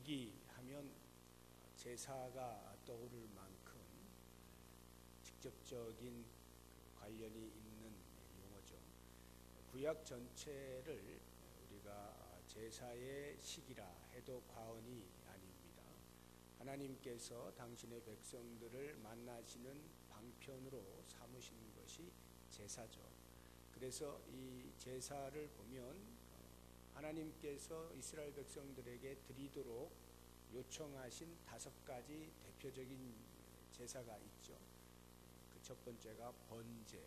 위기하면 제사가 떠오를 만큼 직접적인 관련이 있는 용어죠. 구약 전체를 우리가 제사의 시기라 해도 과언이 아닙니다. 하나님께서 당신의 백성들을 만나시는 방편으로 삼으시는 것이 제사죠. 그래서 이 제사를 보면 하나님께서 이스라엘 백성들에게 드리도록 요청하신 5가지 대표적인 제사가 있죠. 그 첫 번째가 번제,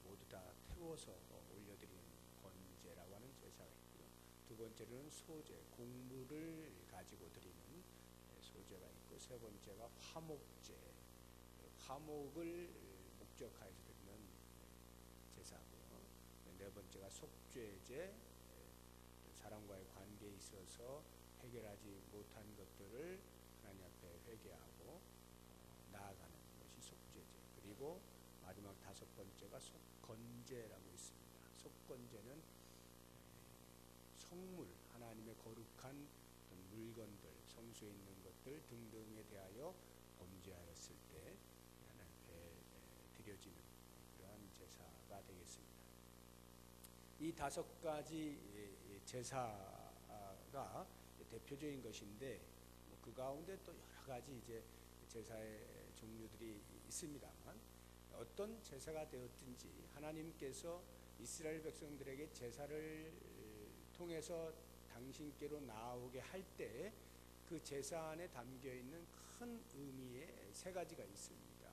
모두 다 태워서 올려드리는 번제라고 하는 제사가 있고요. 두 번째로는 소제, 곡물을 가지고 드리는 소제가 있고, 세 번째가 화목제, 화목을 목적하여서 드리는 제사고요. 네 번째가 속죄제, 사람과의 관계에 있어서 해결하지 못한 것들을 하나님 앞에 회개하고 나아가는 것이 속죄제. 그리고 마지막 5번째가 속건제라고 있습니다. 속건제는 성물, 하나님의 거룩한 어떤 물건들, 성소에 있는 것들 등등에 대하여 범죄하였을 때 하나님 앞에 드려지는 그러한 제사가 되겠습니다. 이 5가지 제사가 대표적인 것인데, 그 가운데 또 여러 가지 이제 제사의 종류들이 있습니다만, 어떤 제사가 되었든지 하나님께서 이스라엘 백성들에게 제사를 통해서 당신께로 나오게 할 때 그 제사 안에 담겨 있는 큰 의미의 3가지가 있습니다.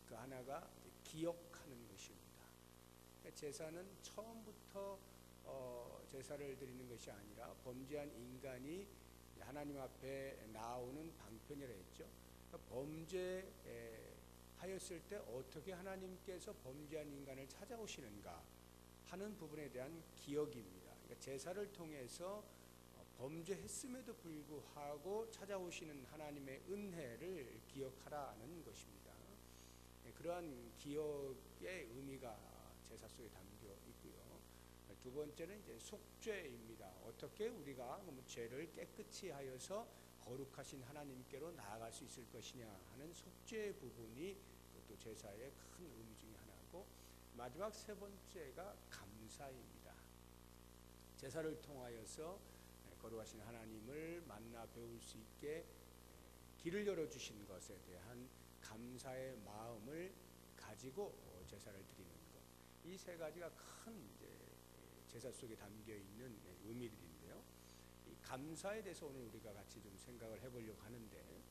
그 하나가 기억하는 것입니다. 제사는 처음부터 제사를 드리는 것이 아니라 범죄한 인간이 하나님 앞에 나오는 방편이라 했죠. 그러니까 범죄하였을 때 어떻게 하나님께서 범죄한 인간을 찾아오시는가 하는 부분에 대한 기억입니다. 그러니까 제사를 통해서 범죄했음에도 불구하고 찾아오시는 하나님의 은혜를 기억하라는 것입니다. 그러한 기억의 의미가 제사 속에 담겨 있고요. 두 번째는 이제 속죄입니다. 어떻게 우리가 죄를 깨끗이 하여서 거룩하신 하나님께로 나아갈 수 있을 것이냐 하는 속죄의 부분이 또 제사의 큰 의미 중에 하나고, 마지막 3번째가 감사입니다. 제사를 통하여서 거룩하신 하나님을 만나 배울 수 있게 길을 열어주신 것에 대한 감사의 마음을 가지고 제사를 드리는 것. 이 3가지가 큰 제사 속에 담겨 있는 의미들인데요. 이 감사에 대해서 오늘 우리가 같이 좀 생각을 해보려고 하는데,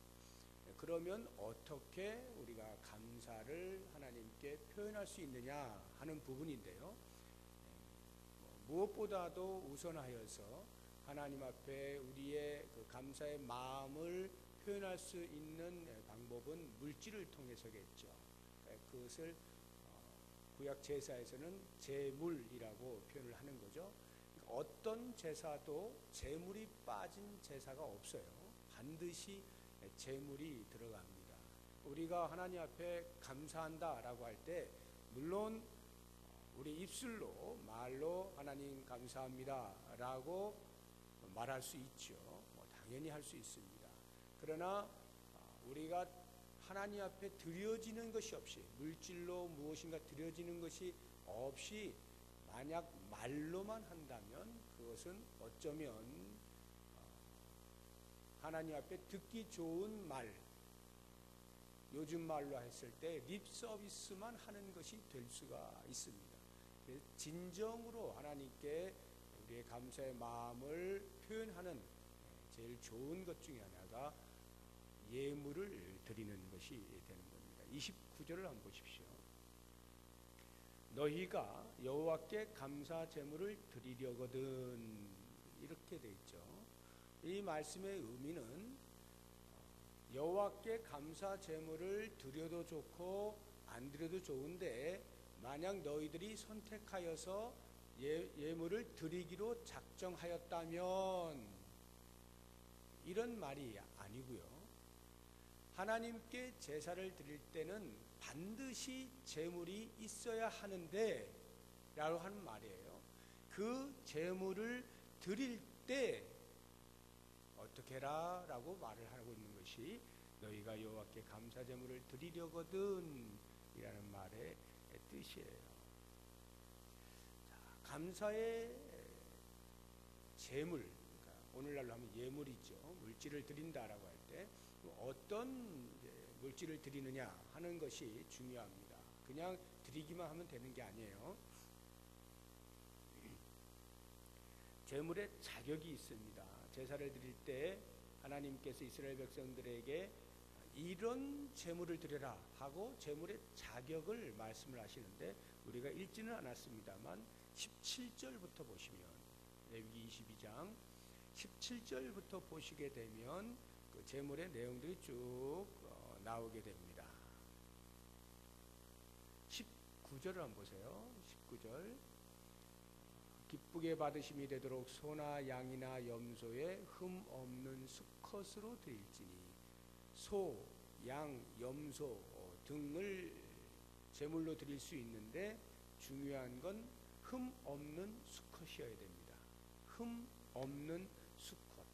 그러면 어떻게 우리가 감사를 하나님께 표현할 수 있느냐 하는 부분인데요. 무엇보다도 우선하여서 하나님 앞에 우리의 그 감사의 마음을 표현할 수 있는 방법은 물질을 통해서겠죠. 그것을 구약 제사에서는 제물이라고 표현을 하는 거죠. 어떤 제사도 제물이 빠진 제사가 없어요. 반드시 제물이 들어갑니다. 우리가 하나님 앞에 감사한다라고 할 때 물론 우리 입술로 말로 하나님 감사합니다라고 말할 수 있죠. 당연히 할 수 있습니다. 그러나 우리가 하나님 앞에 드려지는 것이 없이, 물질로 무엇인가 드려지는 것이 없이 만약 말로만 한다면 그것은 어쩌면 하나님 앞에 듣기 좋은 말, 요즘 말로 했을 때 립 서비스만 하는 것이 될 수가 있습니다. 진정으로 하나님께 우리의 감사의 마음을 표현하는 제일 좋은 것 중에 하나가 예물을 드리는 것이 되는 겁니다. 29절을 한번 보십시오. 너희가 여호와께 감사 제물을 드리려거든, 이렇게 돼 있죠. 이 말씀의 의미는 여호와께 감사 제물을 드려도 좋고 안 드려도 좋은데, 만약 너희들이 선택하여서 예물을 드리기로 작정하였다면, 이런 말이 아니고요. 하나님께 제사를 드릴 때는 반드시 제물이 있어야 하는데 라고 하는 말이에요. 그 제물을 드릴 때 어떻게 해라라고 말을 하고 있는 것이 너희가 여호와께 감사 제물을 드리려거든 이라는 말의 뜻이에요. 자, 감사의 제물, 그러니까 오늘날로 하면 예물이죠. 물질을 드린다라고 할 때 어떤 물질을 드리느냐 하는 것이 중요합니다. 그냥 드리기만 하면 되는 게 아니에요. 제물에 자격이 있습니다. 제사를 드릴 때 하나님께서 이스라엘 백성들에게 이런 제물을 드려라 하고 제물의 자격을 말씀을 하시는데 우리가 읽지는 않았습니다만 17절부터 보시면 레위기 22장 17절부터 보시게 되면 그 제물의 내용들이 쭉 나오게 됩니다. 19절을 한번 보세요. 19절 기쁘게 받으심이 되도록 소나 양이나 염소의 흠 없는 수컷으로 드릴지니 소, 양, 염소 등을 제물로 드릴 수 있는데 중요한 건 흠 없는 수컷이어야 됩니다. 흠 없는 수컷.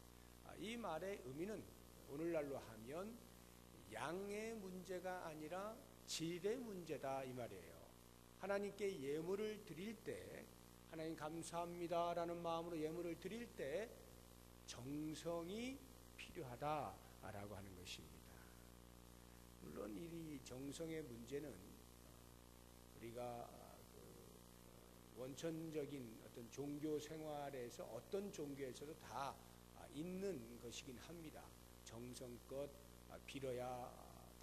이 말의 의미는 오늘날로 하면 양의 문제가 아니라 질의 문제다 이 말이에요. 하나님께 예물을 드릴 때 하나님 감사합니다라는 마음으로 예물을 드릴 때 정성이 필요하다라고 하는 것입니다. 물론 이 정성의 문제는 우리가 원천적인 어떤 종교 생활에서 어떤 종교에서도 다 있는 것이긴 합니다. 정성껏 빌어야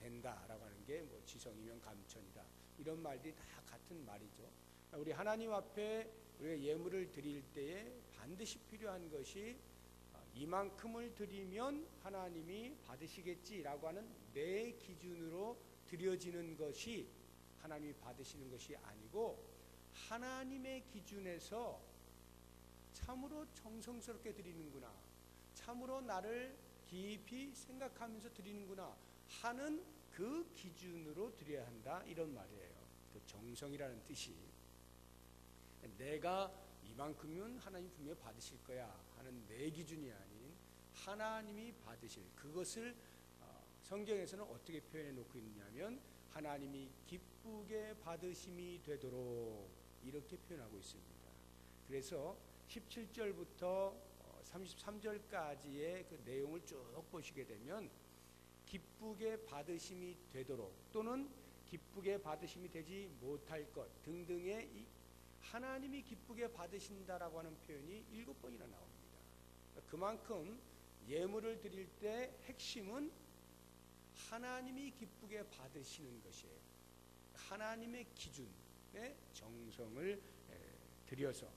된다라고 하는 게 뭐 지성이면 감천이다 이런 말들이 다 같은 말이죠. 우리 하나님 앞에 우리가 예물을 드릴 때에 반드시 필요한 것이 이만큼을 드리면 하나님이 받으시겠지라고 하는 내 기준으로 드려지는 것이 하나님이 받으시는 것이 아니고 하나님의 기준에서 참으로 정성스럽게 드리는구나, 참으로 나를 깊이 생각하면서 드리는구나 하는 그 기준으로 드려야 한다 이런 말이에요. 그 정성이라는 뜻이 내가 이만큼은 하나님 분명히 받으실 거야 하는 내 기준이 아닌 하나님이 받으실 그것을 성경에서는 어떻게 표현해 놓고 있냐면 하나님이 기쁘게 받으심이 되도록 이렇게 표현하고 있습니다. 그래서 17절부터 33절까지의 그 내용을 쭉 보시게 되면 기쁘게 받으심이 되도록 또는 기쁘게 받으심이 되지 못할 것 등등의 이 하나님이 기쁘게 받으신다라고 하는 표현이 7번이나 나옵니다. 그만큼 예물을 드릴 때 핵심은 하나님이 기쁘게 받으시는 것이에요. 하나님의 기준에 정성을 들여서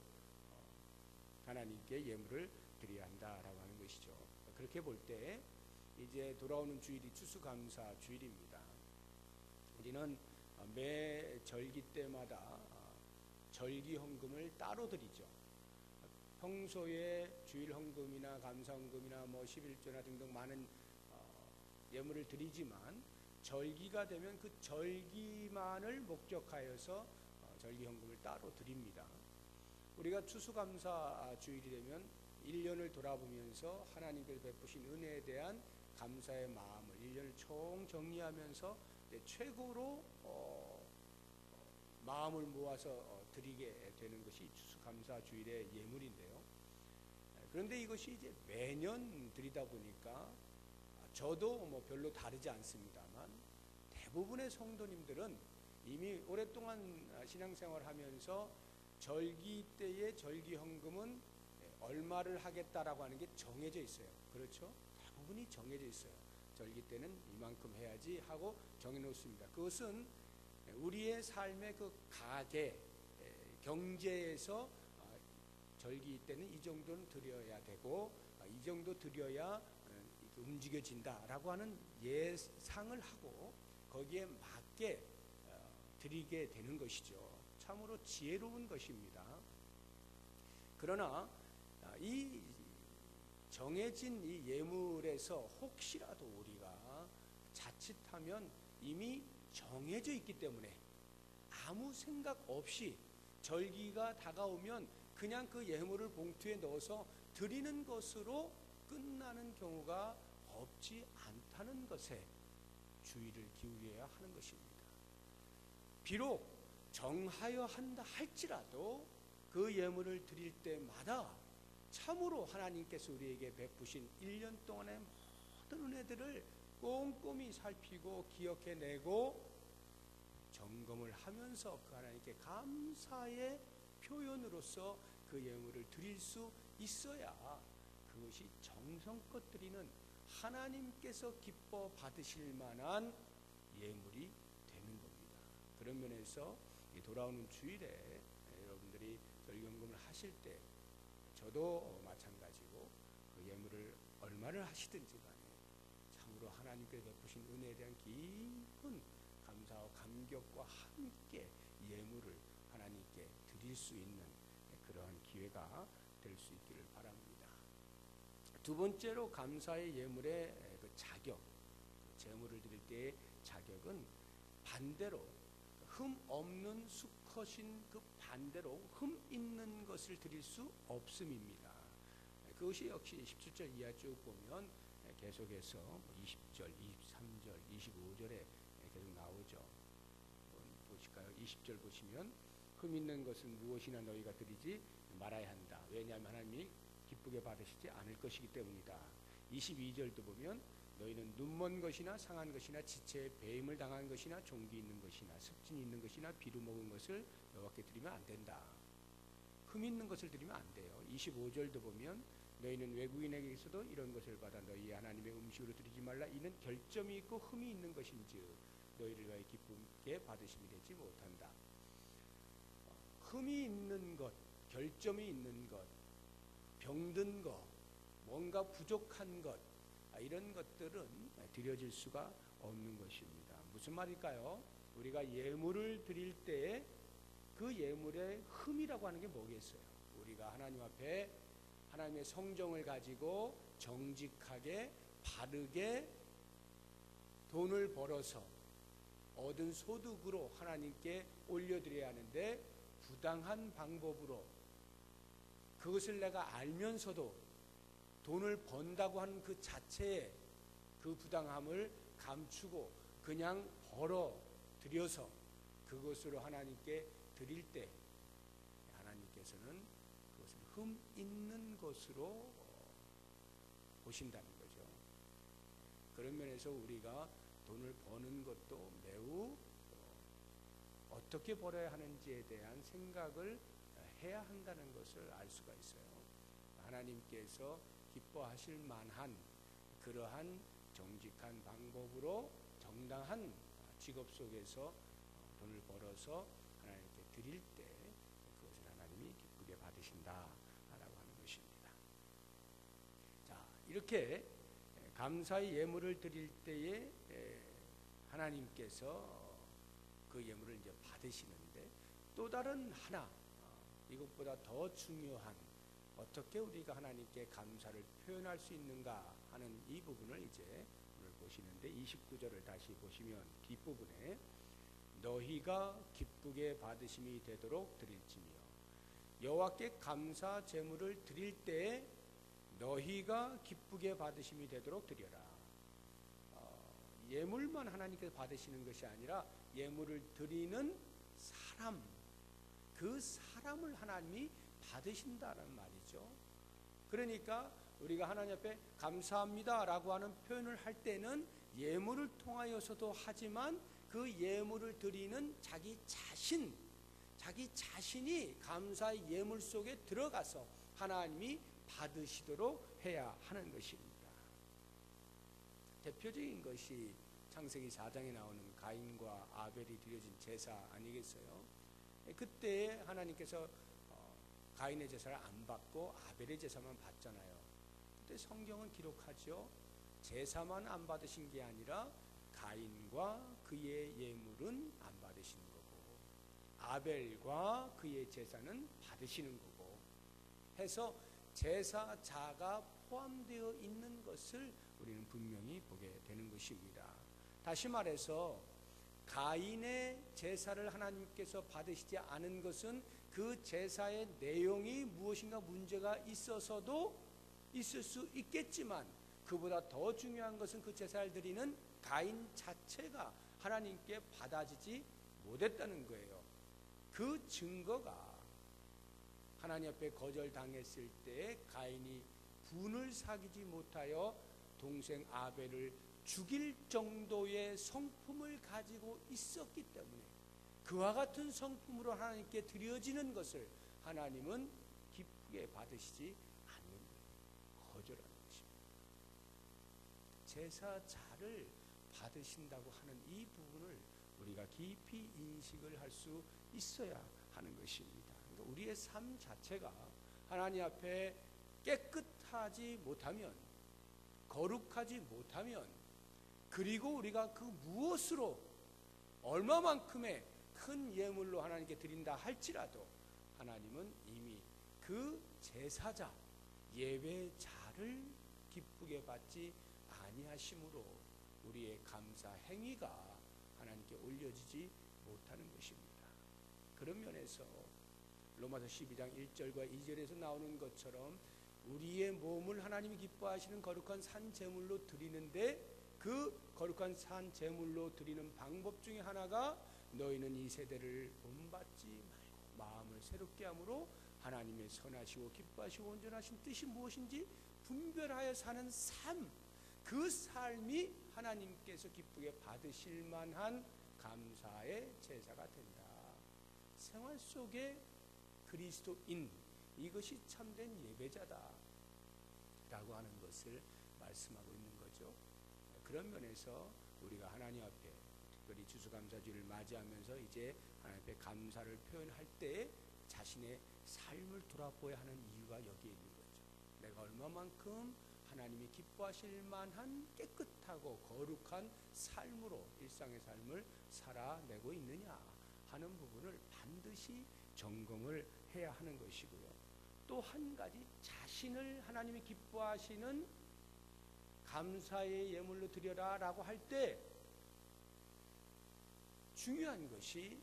하나님께 예물을 드려야 한다라고 하는 것이죠. 그렇게 볼 때 이제 돌아오는 주일이 추수감사 주일입니다. 우리는 매 절기 때마다 절기 헌금을 따로 드리죠. 평소에 주일 헌금이나 감사 헌금이나 뭐 11조나 등등 많은 예물을 드리지만 절기가 되면 그 절기만을 목적하여서 절기 헌금을 따로 드립니다. 우리가 추수감사 주일이 되면 1년을 돌아보면서 하나님께서 베푸신 은혜에 대한 감사의 마음을 1년을 총 정리하면서 최고로 마음을 모아서 드리게 되는 것이 추수감사 주일의 예물인데요. 그런데 이것이 이제 매년 드리다 보니까 저도 뭐 별로 다르지 않습니다만 대부분의 성도님들은 이미 오랫동안 신앙생활을 하면서 절기 때의 절기 헌금은 얼마를 하겠다라고 하는 게 정해져 있어요. 그렇죠? 대부분이 정해져 있어요. 절기 때는 이만큼 해야지 하고 정해놓습니다. 그것은 우리의 삶의 그 가계, 경제에서 절기 때는 이 정도는 드려야 되고 이 정도 드려야 움직여진다라고 하는 예상을 하고 거기에 맞게 드리게 되는 것이죠. 참으로 지혜로운 것입니다. 그러나 이 정해진 이 예물에서 혹시라도 우리가 자칫하면 이미 정해져 있기 때문에 아무 생각 없이 절기가 다가오면 그냥 그 예물을 봉투에 넣어서 드리는 것으로 끝나는 경우가 없지 않다는 것에 주의를 기울여야 하는 것입니다. 비록 정하여 한다 할지라도 그 예물을 드릴 때마다 참으로 하나님께서 우리에게 베푸신 1년 동안의 모든 은혜들을 꼼꼼히 살피고 기억해내고 점검을 하면서 그 하나님께 감사의 표현으로서 그 예물을 드릴 수 있어야 그것이 정성껏 드리는 하나님께서 기뻐 받으실 만한 예물이 되는 겁니다. 그런 면에서 돌아오는 주일에 여러분들이 절경금을 하실 때 저도 마찬가지고 그 예물을 얼마를 하시든지 간에 참으로 하나님께 베푸신 은혜에 대한 깊은 감사와 감격과 함께 예물을 하나님께 드릴 수 있는 그러한 기회가 될 수 있기를 바랍니다. 두 번째로 감사의 예물의 그 자격, 제물을 드릴 때의 자격은 반대로 흠 없는 수컷인 그 반대로 흠 있는 것을 드릴 수 없음입니다. 그것이 역시 17절 이하 쭉 보면 계속해서 20절, 23절, 25절에 계속 나오죠. 보실까요? 20절 보시면 흠 있는 것은 무엇이나 너희가 드리지 말아야 한다. 왜냐하면 하나님이 기쁘게 받으시지 않을 것이기 때문이다. 22절도 보면 너희는 눈먼 것이나 상한 것이나 지체에 배임을 당한 것이나 종기 있는 것이나 습진이 있는 것이나 비루 먹은 것을 여호와께 드리면 안 된다. 흠 있는 것을 드리면 안 돼요. 25절도 보면 너희는 외국인에게서도 이런 것을 받아 너희 하나님의 음식으로 드리지 말라. 이는 결점이 있고 흠이 있는 것인즉 너희를 위하여 기쁘게 받으심이 되지 못한다. 흠이 있는 것, 결점이 있는 것, 병든 것, 뭔가 부족한 것, 이런 것들은 드려질 수가 없는 것입니다. 무슨 말일까요? 우리가 예물을 드릴 때에 그 예물의 흠이라고 하는 게 뭐겠어요? 우리가 하나님 앞에 하나님의 성정을 가지고 정직하게 바르게 돈을 벌어서 얻은 소득으로 하나님께 올려드려야 하는데 부당한 방법으로 그것을 내가 알면서도 돈을 번다고 하는 그 자체의 그 부당함을 감추고 그냥 벌어 들여서 그것으로 하나님께 드릴 때 하나님께서는 그것을 흠 있는 것으로 보신다는 거죠. 그런 면에서 우리가 돈을 버는 것도 매우 어떻게 벌어야 하는지에 대한 생각을 해야 한다는 것을 알 수가 있어요. 하나님께서 기뻐하실 만한 그러한 정직한 방법으로 정당한 직업 속에서 돈을 벌어서 하나님께 드릴 때 그것을 하나님이 기쁘게 받으신다라고 하는 것입니다. 자, 이렇게 감사의 예물을 드릴 때에 하나님께서 그 예물을 이제 받으시는데 또 다른 하나 이것보다 더 중요한 어떻게 우리가 하나님께 감사를 표현할 수 있는가 하는 이 부분을 이제 오늘 보시는데 29절을 다시 보시면 뒷부분에 너희가 기쁘게 받으심이 되도록 드릴지며 여호와께 감사 제물을 드릴 때에 너희가 기쁘게 받으심이 되도록 드려라. 예물만 하나님께서 받으시는 것이 아니라 예물을 드리는 사람, 그 사람을 하나님이 받으신다는 말이죠. 그러니까 우리가 하나님 앞에 감사합니다라고 하는 표현을 할 때는 예물을 통하여서도 하지만 그 예물을 드리는 자기 자신이 감사의 예물 속에 들어가서 하나님이 받으시도록 해야 하는 것입니다. 대표적인 것이 창세기 4장에 나오는 가인과 아벨이 드려진 제사 아니겠어요? 그때 하나님께서 가인의 제사를 안 받고 아벨의 제사만 받잖아요. 그때 성경은 기록하죠. 제사만 안 받으신 게 아니라 가인과 그의 예물은 안 받으시는 거고 아벨과 그의 제사는 받으시는 거고 해서 제사자가 포함되어 있는 것을 우리는 분명히 보게 되는 것입니다. 다시 말해서 가인의 제사를 하나님께서 받으시지 않은 것은 그 제사의 내용이 무엇인가 문제가 있어서도 있을 수 있겠지만 그보다 더 중요한 것은 그 제사를 드리는 가인 자체가 하나님께 받아지지 못했다는 거예요. 그 증거가 하나님 앞에 거절당했을 때 가인이 분을 사귀지 못하여 동생 아벨을 죽일 정도의 성품을 가지고 있었기 때문에 그와 같은 성품으로 하나님께 드려지는 것을 하나님은 기쁘게 받으시지 않는 거예요. 거절하는 것입니다. 제사자를 받으신다고 하는 이 부분을 우리가 깊이 인식을 할 수 있어야 하는 것입니다. 그러니까 우리의 삶 자체가 하나님 앞에 깨끗하지 못하면, 거룩하지 못하면, 그리고 우리가 그 무엇으로 얼마만큼의 큰 예물로 하나님께 드린다 할지라도 하나님은 이미 그 제사자, 예배자를 기쁘게 받지 아니하심으로 우리의 감사 행위가 하나님께 올려지지 못하는 것입니다. 그런 면에서 로마서 12장 1절과 2절에서 나오는 것처럼 우리의 몸을 하나님이 기뻐하시는 거룩한 산 제물로 드리는데 그 거룩한 산 제물로 드리는 방법 중에 하나가 너희는 이 세대를 본받지 말고 마음을 새롭게 함으로 하나님의 선하시고 기뻐하시고 온전하신 뜻이 무엇인지 분별하여 사는 삶, 그 삶이 하나님께서 기쁘게 받으실 만한 감사의 제사가 된다. 생활 속에 그리스도인, 이것이 참된 예배자다 라고 하는 것을 말씀하고 있는 거죠. 그런 면에서 우리가 하나님 앞에 특별히 추수감사주를 맞이하면서 이제 하나님 앞에 감사를 표현할 때 자신의 삶을 돌아보아야 하는 이유가 여기에 있는 거죠. 내가 얼마만큼 하나님이 기뻐하실 만한 깨끗하고 거룩한 삶으로 일상의 삶을 살아내고 있느냐 하는 부분을 반드시 점검을 해야 하는 것이고요. 또 한 가지, 자신을 하나님이 기뻐하시는 감사의 예물로 드려라 라고 할 때 중요한 것이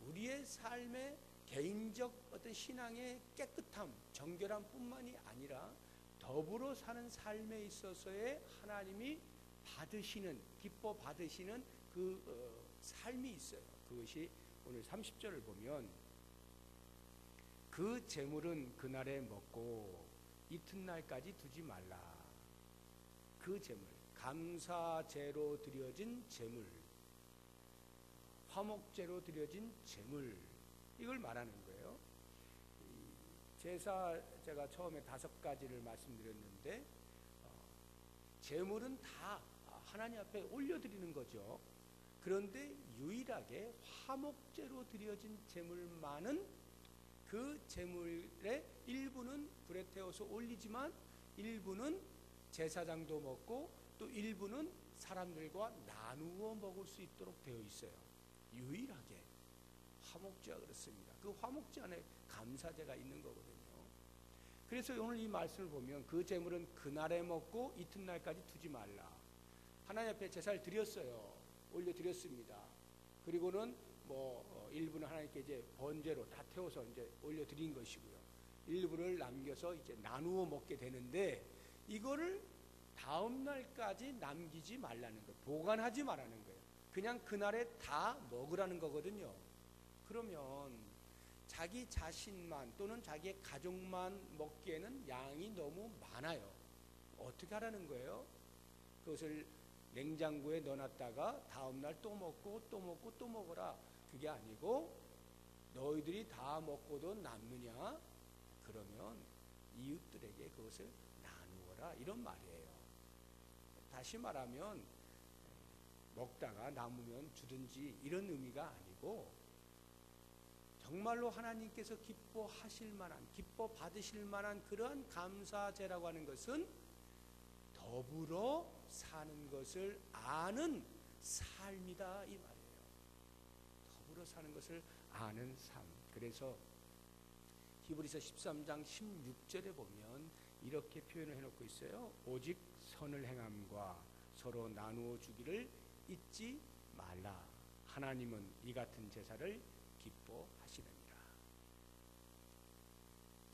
우리의 삶의 개인적 어떤 신앙의 깨끗함, 정결함 뿐만이 아니라 더불어 사는 삶에 있어서의 하나님이 받으시는, 기뻐 받으시는 그 삶이 있어요. 그것이 오늘 30절을 보면 그 재물은 그날에 먹고 이튿날까지 두지 말라. 그 재물, 감사제로 드려진 재물, 화목제로 드려진 재물, 이걸 말하는 거예요. 제사 제가 처음에 5가지를 말씀드렸는데 재물은 다 하나님 앞에 올려드리는 거죠. 그런데 유일하게 화목제로 드려진 재물만은 그 재물의 일부는 불에 태워서 올리지만 일부는 제사장도 먹고 또 일부는 사람들과 나누어 먹을 수 있도록 되어 있어요. 유일하게 화목제가 그렇습니다. 그 화목제 안에 감사제가 있는 거거든요. 그래서 오늘 이 말씀을 보면 그 재물은 그날에 먹고 이튿날까지 두지 말라. 하나님 앞에 제사를 드렸어요. 올려드렸습니다. 그리고는 일부는 하나님께 이제 번제로 다 태워서 이제 올려드린 것이고요. 일부를 남겨서 이제 나누어 먹게 되는데 이거를 다음 날까지 남기지 말라는 거예요. 보관하지 말라는 거예요. 그냥 그날에 다 먹으라는 거거든요. 그러면 자기 자신만 또는 자기의 가족만 먹기에는 양이 너무 많아요. 어떻게 하라는 거예요? 그것을 냉장고에 넣어놨다가 다음날 또 먹고 또 먹고 또 먹어라. 그게 아니고 너희들이 다 먹고도 남느냐? 그러면 이웃들에게 그것을 나누어라. 이런 말이에요. 다시 말하면 먹다가 남으면 주든지 이런 의미가 아니고 정말로 하나님께서 기뻐하실 만한, 기뻐 받으실 만한 그러한 감사제라고 하는 것은 더불어 사는 것을 아는 삶이다 이 말이에요. 더불어 사는 것을 아는 삶. 그래서 히브리서 13장 16절에 보면 이렇게 표현을 해놓고 있어요. 오직 선을 행함과 서로 나누어 주기를 잊지 말라. 하나님은 이 같은 제사를 기뻐하시느니라.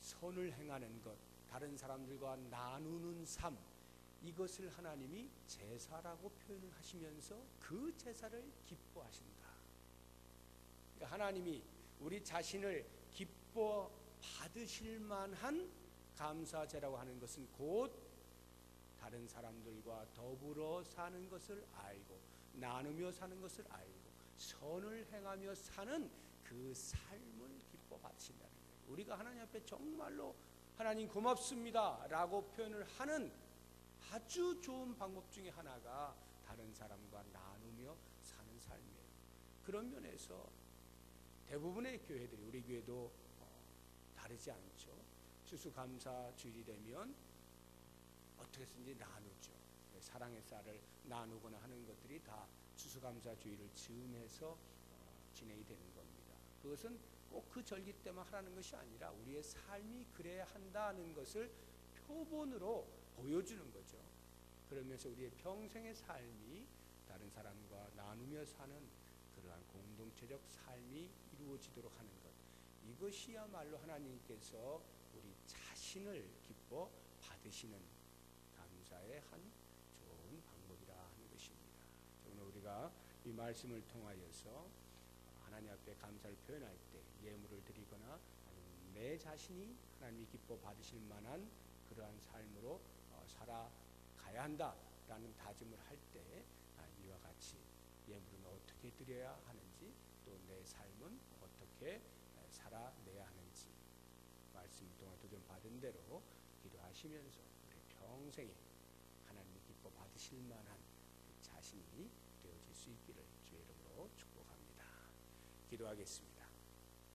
선을 행하는 것, 다른 사람들과 나누는 삶, 이것을 하나님이 제사라고 표현을 하시면서 그 제사를 기뻐하신다. 그러니까 하나님이 우리 자신을 기뻐 받으실 만한 감사제라고 하는 것은 곧 다른 사람들과 더불어 사는 것을 알고 나누며 사는 것을 알고 선을 행하며 사는 그 삶을 기뻐 받으신다는 거예요. 우리가 하나님 앞에 정말로 하나님 고맙습니다 라고 표현을 하는 아주 좋은 방법 중에 하나가 다른 사람과 나누며 사는 삶이에요. 그런 면에서 대부분의 교회들이, 우리 교회도 다르지 않죠. 추수감사 주일이 되면 어떻게 해서든지 나누죠. 사랑의 쌀을 나누거나 하는 것들이 다 추수감사 주일을 즈음해서 진행이 되는 겁니다. 그것은 꼭 그 절기 때만 하라는 것이 아니라 우리의 삶이 그래야 한다는 것을 표본으로 보여주는 거죠. 그러면서 우리의 평생의 삶이 다른 사람과 나누며 사는 그러한 공동체적 삶이 이루어지도록 하는 것, 이것이야말로 하나님께서 우리 자신을 기뻐 받으시는 감사의 한 좋은 방법이라 하는 것입니다. 오늘 우리가 이 말씀을 통하여서 하나님 앞에 감사를 표현할 때 예물을 드리거나 아니면 내 자신이 하나님이 기뻐 받으실 만한 그러한 삶으로 살아가야 한다라는 다짐을 할 때 이와 같이 예물은 어떻게 드려야 하는지, 또 내 삶은 어떻게 살아내야 하는지 말씀 동안 도전 받은 대로 기도하시면서 우리 평생에 하나님이 기뻐 받으실 만한 자신이 되어질 수 있기를 주의 이름으로 축복합니다. 기도하겠습니다.